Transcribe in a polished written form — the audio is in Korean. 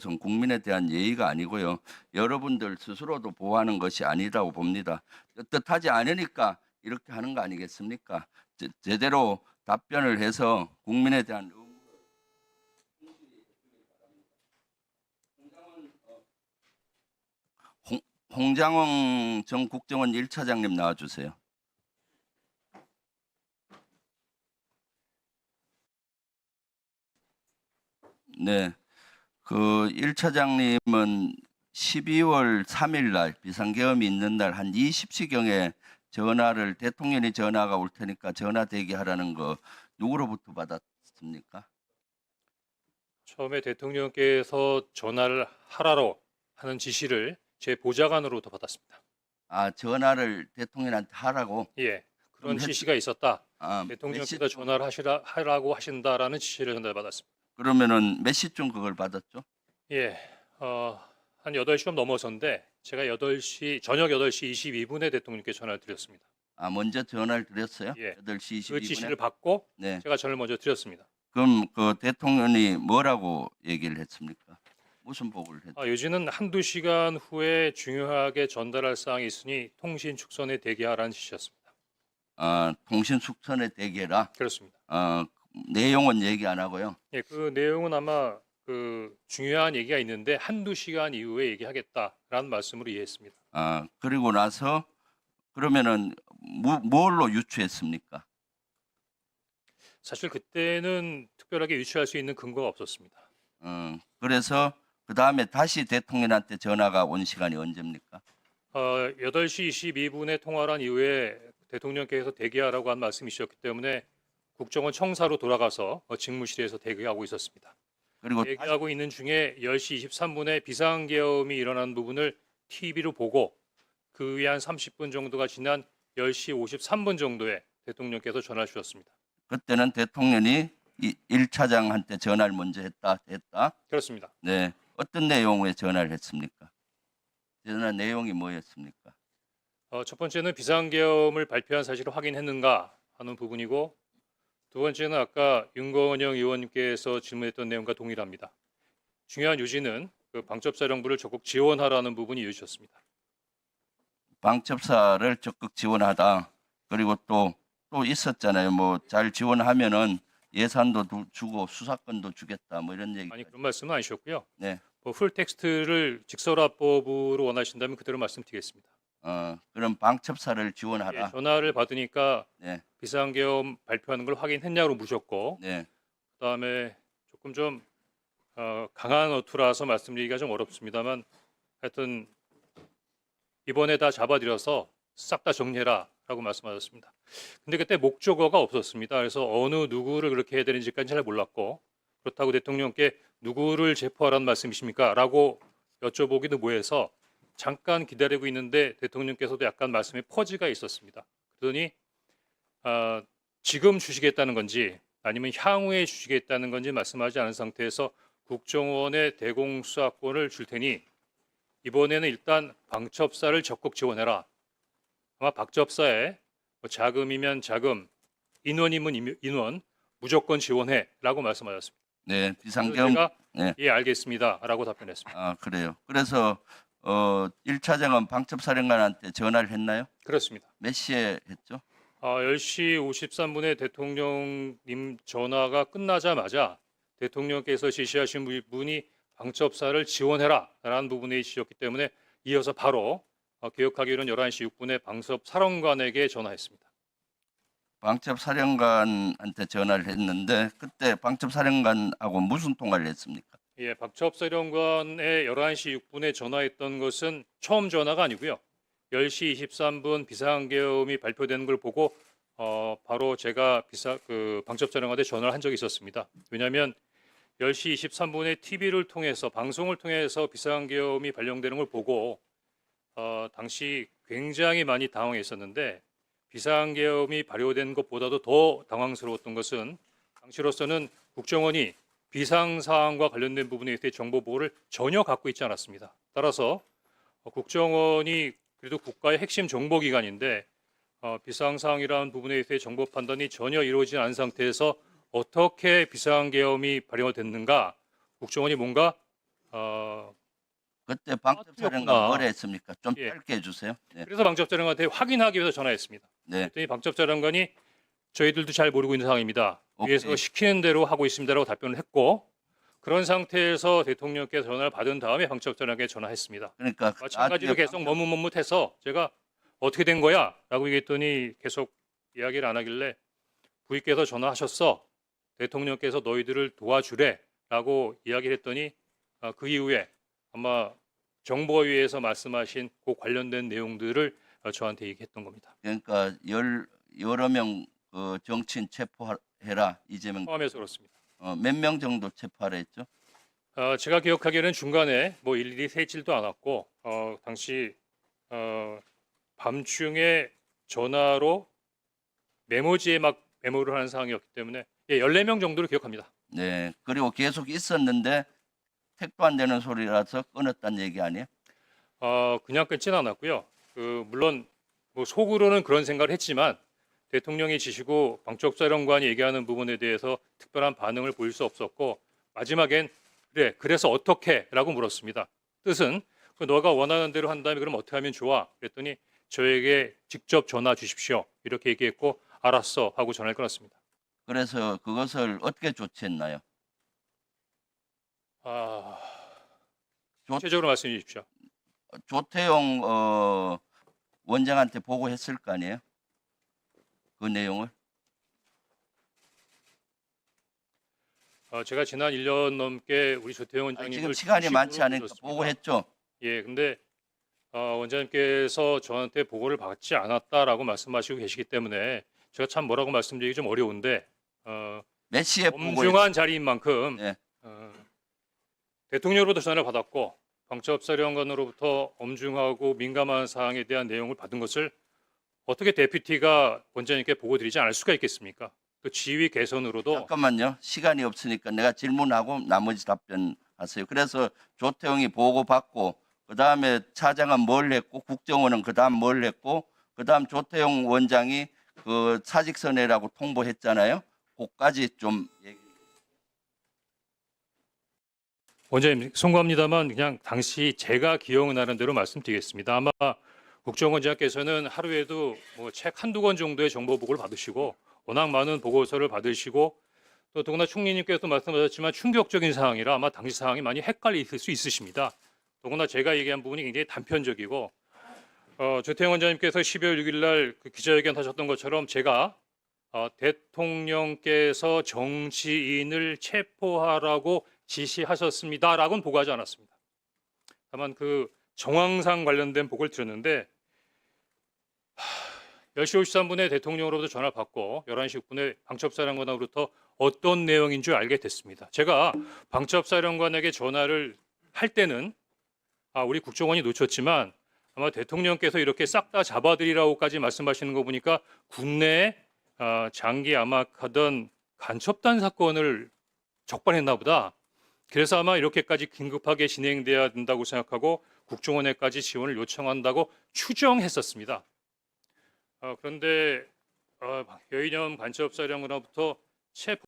것은 국민에 대한 예의가 아니고요. 여러분들 스스로도 보호하는 것이 아니라고 봅니다. 뜻하지 않으니까 이렇게 하는 거 아니겠습니까? 제대로 답변을 해서 국민에 대한 홍장원 전 국정원 1차장님 나와주세요. 네. 그 1차장님은 12월 3일 날 비상계엄이 있는 날 한 20시경에 전화를 대통령이 전화가 올 테니까 전화 대기하라는 거 누구로부터 받았습니까? 처음에 대통령께서 전화를 하라고 하는 지시를 제 보좌관으로부터 받았습니다. 아, 전화를 대통령한테 하라고? 예, 그런 그럼 지시가 있었다. 몇 대통령께서 시쯤, 전화를 하라고 하신다라는 지시를 전달받았습니다. 그러면은 몇 시쯤 그걸 받았죠? 예, 한 8시 좀 넘어서인데 제가 저녁 8시 22분에 대통령께 전화를 드렸습니다. 아, 먼저 전화를 드렸어요? 예, 8시 그 22분에? 지시를 받고 네. 제가 전화를 먼저 드렸습니다. 그럼 그 대통령이 뭐라고 얘기를 했습니까? 무슨 보고를 했죠? 요지는 한두 시간 후에 중요하게 전달할 사항이 있으니 통신 축선에 대기하라는 지시였습니다. 아, 통신 숙선에 대기해라. 그렇습니다. 내용은 얘기 안 하고요. 예, 그 내용은 아마 그 중요한 얘기가 있는데 한두 시간 이후에 얘기하겠다라는 말씀으로 이해했습니다. 그리고 나서 그러면은 뭘로 유추했습니까? 사실 그때는 특별하게 유추할 수 있는 근거가 없었습니다. 그래서 그 다음에 다시 대통령한테 전화가 온 시간이 언제입니까? 8시 22분에 통화를 한 이후에 대통령께서 대기하라고 한 말씀이셨기 때문에 국정원 청사로 돌아가서 직무실에서 대기하고 있었습니다. 그리고 대기하고 있는 중에 10시 23분에 비상계엄이 일어난 부분을 TV로 보고 그 후에 한 30분 정도가 지난 10시 53분 정도에 대통령께서 전화를 주셨습니다. 그때는 대통령이 1차장한테 전화를 먼저 했다. 그렇습니다. 네. 어떤 내용의 전화를 했습니까? 전화 내용이 뭐였습니까? 첫 번째는 비상계엄을 발표한 사실을 확인했는가 하는 부분이고 두 번째는 아까 윤건영 의원님께서 질문했던 내용과 동일합니다. 중요한 요지는 그 방첩사령부를 적극 지원하라는 부분이 이어졌습니다. 방첩사를 적극 지원하다. 그리고 또 있었잖아요. 뭐 잘 지원하면은 예산도 주고 수사권도 주겠다. 뭐 이런 얘기. 아니 그런 말씀은 아니셨고요. 네. 풀 텍스트를 직설화법으로 원하신다면 그대로 말씀드리겠습니다. 그럼 방첩사를 지원하라. 예, 전화를 받으니까 네. 비상계엄 발표하는 걸 확인했냐고 묻었고 네. 그다음에 조금 좀 강한 어투라서 말씀드리기가 좀 어렵습니다만 하여튼 이번에 다 잡아들여서 싹 다 정리해라라고 말씀하셨습니다. 근데 그때 목적어가 없었습니다. 그래서 어느 누구를 그렇게 해야 되는지까지 잘 몰랐고 그렇다고 대통령께 누구를 체포하라는 말씀이십니까? 라고 여쭤보기도 뭐해서 잠깐 기다리고 있는데 대통령께서도 약간 말씀에 퍼지가 있었습니다. 그러더니 지금 주시겠다는 건지 아니면 향후에 주시겠다는 건지 말씀하지 않은 상태에서 국정원의 대공수사권을 줄 테니 이번에는 일단 방첩사를 적극 지원해라. 아마 방첩사에 자금이면 자금, 인원이면 인원 무조건 지원해라고 말씀하셨습니다. 네. 비상계엄. 제가 네. 예 알겠습니다라고 답변했습니다. 그래요. 그래서 1차장은 방첩사령관한테 전화를 했나요? 그렇습니다. 몇 시에 했죠? 10시 53분에 대통령님 전화가 끝나자마자 대통령께서 지시하신 분이 방첩사를 지원해라라는 부분에 지시였기 때문에 이어서 바로 기억하기로는 11시 6분에 방첩사령관에게 전화했습니다. 방첩사령관한테 전화를 했는데 그때 방첩사령관하고 무슨 통화를 했습니까? 예, 방첩사령관에 11시 6분에 전화했던 것은 처음 전화가 아니고요. 10시 23분 비상계엄이 발표되는 걸 보고 바로 제가 방첩사령관한테 전화를 한 적이 있었습니다. 왜냐하면 10시 23분에 TV를 통해서 방송을 통해서 비상계엄이 발령되는 걸 보고 당시 굉장히 많이 당황했었는데 비상계엄이 발효된 것보다도 더 당황스러웠던 것은 당시로서는 국정원이 비상사항과 관련된 부분에 대해 정보 보호를 전혀 갖고 있지 않았습니다. 따라서 국정원이 그래도 국가의 핵심 정보기관인데 비상사항이라는 부분에 대해 정보 판단이 전혀 이루어지지 않은 상태에서 어떻게 비상계엄이 발효됐는가 국정원이 뭔가 그때 방첩사령관 틀렸구나. 뭐라 했습니까? 좀 예. 짧게 해주세요. 네. 그래서 방첩사령관한테 확인하기 위해서 전화했습니다. 네. 그랬더니 방첩사령관이 저희들도 잘 모르고 있는 상황입니다. 위에서 오케이. 시키는 대로 하고 있습니다라고 답변을 했고 그런 상태에서 대통령께서 전화를 받은 다음에 방첩사령관에게 전화했습니다. 그러니까 마찬가지로 나중에 계속 머뭇머뭇해서 제가 어떻게 된 거야? 라고 얘기했더니 계속 이야기를 안 하길래 부위께서 전화하셨어. 대통령께서 너희들을 도와주래. 라고 이야기를 했더니 그 이후에 아마 정보위에서 말씀하신 그 관련된 내용들을 저한테 얘기했던 겁니다. 그러니까 여러 명 정치인 체포해라 이재명 포함해서 그렇습니다. 몇 명 정도 체포하라 했죠? 제가 기억하기에는 중간에 뭐 일일이 세지도 않았고 당시 밤중에 전화로 메모지에 막 메모를 하는 상황이었기 때문에 14명 정도로 기억합니다. 네. 그리고 계속 있었는데 택도 안 되는 소리라서 끊었다는 얘기 아니에요? 그냥 끊지는 않았고요. 물론 뭐 속으로는 그런 생각을 했지만 대통령이 지시고 방첩사령관이 얘기하는 부분에 대해서 특별한 반응을 보일 수 없었고 마지막엔 그래 그래서 어떻게?라고 물었습니다. 뜻은 너가 원하는 대로 한다면 그럼 어떻게 하면 좋아? 그랬더니 저에게 직접 전화 주십시오. 이렇게 얘기했고 알았어 하고 전화를 끊었습니다. 그래서 그것을 어떻게 조치했나요? 구체적으로 말씀해 주십시오. 조태용 원장한테 보고했을 거 아니에요? 그 내용을? 제가 지난 1년 넘게 우리 조태용 아니, 원장님을 지금 시간이 많지 중심으로 않으니까 모셨습니다. 보고했죠? 예, 근데 원장님께서 저한테 보고를 받지 않았다라고 말씀하시고 계시기 때문에 제가 참 뭐라고 말씀드리기 좀 어려운데 몇 시에 보고했죠? 엄중한 자리인 만큼 네. 대통령으로부터 전화를 받았고 방첩사령관으로부터 엄중하고 민감한 사항에 대한 내용을 받은 것을 어떻게 데피티가 원장님께 보고드리지 않을 수가 있겠습니까? 또 지휘 개선으로도 잠깐만요. 시간이 없으니까 내가 질문하고 나머지 답변하세요. 그래서 조태용이 보고받고 그다음에 차장은 뭘 했고 국정원은 그다음 뭘 했고 그다음 조태용 원장이 그 사직서내라고 통보했잖아요. 그까지 좀 얘기. 원장님 송구합니다만 그냥 당시 제가 기억나는 대로 말씀드리겠습니다. 아마 국정원장께서는 하루에도 뭐 책 한두 권 정도의 정보 보고를 받으시고 워낙 많은 보고서를 받으시고 또 더구나 총리님께서도 말씀하셨지만 충격적인 상황이라 아마 당시 상황이 많이 헷갈리실 수 있으십니다. 더구나 제가 얘기한 부분이 굉장히 단편적이고 조태영 원장님께서 12월 6일 날 그 기자회견 하셨던 것처럼 제가 대통령께서 정치인을 체포하라고 지시하셨습니다라고는 보고하지 않았습니다. 다만 그 정황상 관련된 보고를 드렸는데 10시 53분에 대통령으로부터 전화를 받고 11시 6분에 방첩사령관으로부터 어떤 내용인 줄 알게 됐습니다. 제가 방첩사령관에게 전화를 할 때는 우리 국정원이 놓쳤지만 아마 대통령께서 이렇게 싹 다 잡아드리라고까지 말씀하시는 거 보니까 국내에 장기 암약하던 간첩단 사건을 적발했나 보다. 그래서 아마 이렇게까지 긴급하게 진행돼야 된다고 생각하고 국정원에까지 지원을 요청한다고 추정했었습니다. 그런데 여인영 간첩사령관으로부터 체포